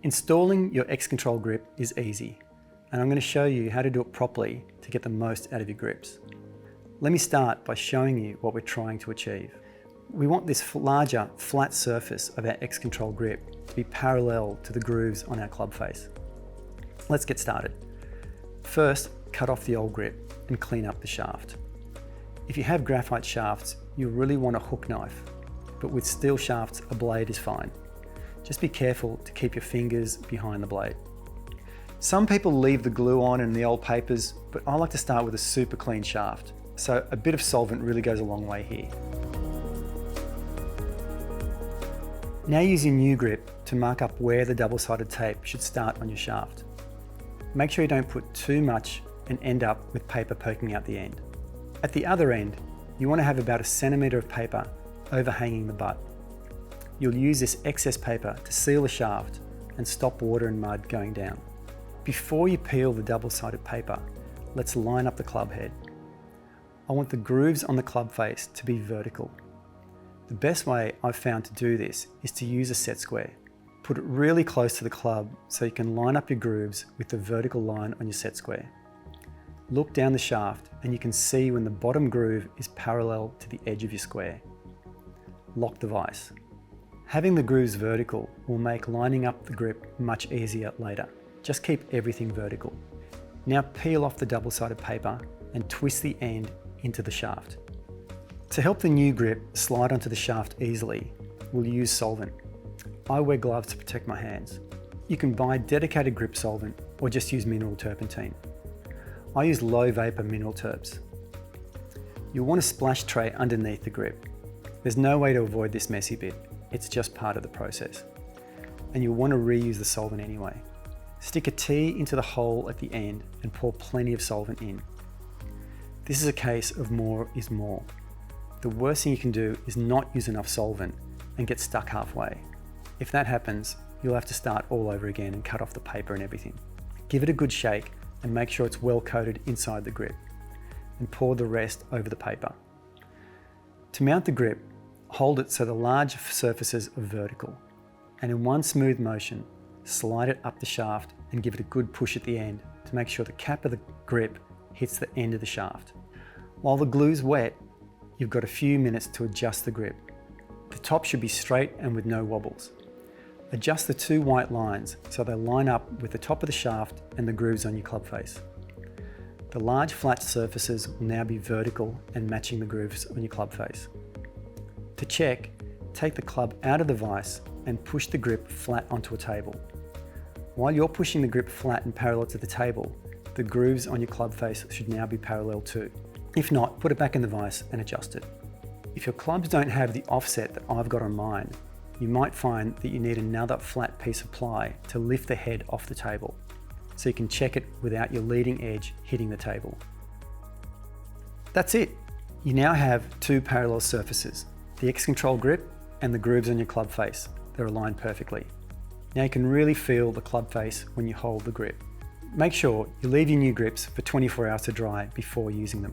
Installing your X-Control grip is easy, and I'm going to show you how to do it properly to get the most out of your grips. Let me start by showing you what we're trying to achieve. We want this larger, flat surface of our X-Control grip to be parallel to the grooves on our club face. Let's get started. First, cut off the old grip and clean up the shaft. If you have graphite shafts, you really want a hook knife, but with steel shafts, a blade is fine. Just be careful to keep your fingers behind the blade. Some people leave the glue on and the old papers, but I like to start with a super clean shaft, so a bit of solvent really goes a long way here. Now use your new grip to mark up where the double-sided tape should start on your shaft. Make sure you don't put too much and end up with paper poking out the end. At the other end, you want to have about 1 centimetre of paper overhanging the butt. You'll use this excess paper to seal the shaft and stop water and mud going down. Before you peel the double-sided paper, let's line up the club head. I want the grooves on the club face to be vertical. The best way I've found to do this is to use a set square. Put it really close to the club so you can line up your grooves with the vertical line on your set square. Look down the shaft and you can see when the bottom groove is parallel to the edge of your square. Lock the vise. Having the grooves vertical will make lining up the grip much easier later. Just keep everything vertical. Now peel off the double-sided paper and twist the end into the shaft. To help the new grip slide onto the shaft easily, we'll use solvent. I wear gloves to protect my hands. You can buy dedicated grip solvent or just use mineral turpentine. I use low vapor mineral terps. You'll want a splash tray underneath the grip. There's no way to avoid this messy bit. It's just part of the process. And you'll want to reuse the solvent anyway. Stick a T into the hole at the end and pour plenty of solvent in. This is a case of more is more. The worst thing you can do is not use enough solvent and get stuck halfway. If that happens, you'll have to start all over again and cut off the paper and everything. Give it a good shake and make sure it's well coated inside the grip, and pour the rest over the paper. To mount the grip, hold it so the large surfaces are vertical, and in one smooth motion, slide it up the shaft and give it a good push at the end to make sure the cap of the grip hits the end of the shaft. While the glue's wet, you've got a few minutes to adjust the grip. The top should be straight and with no wobbles. Adjust the 2 white lines so they line up with the top of the shaft and the grooves on your club face. The large flat surfaces will now be vertical and matching the grooves on your club face. To check, take the club out of the vise and push the grip flat onto a table. While you're pushing the grip flat and parallel to the table, the grooves on your club face should now be parallel too. If not, put it back in the vise and adjust it. If your clubs don't have the offset that I've got on mine, you might find that you need another flat piece of ply to lift the head off the table, so you can check it without your leading edge hitting the table. That's it. You now have 2 parallel surfaces, the X-Control grip and the grooves on your club face. They're aligned perfectly. Now you can really feel the club face when you hold the grip. Make sure you leave your new grips for 24 hours to dry before using them.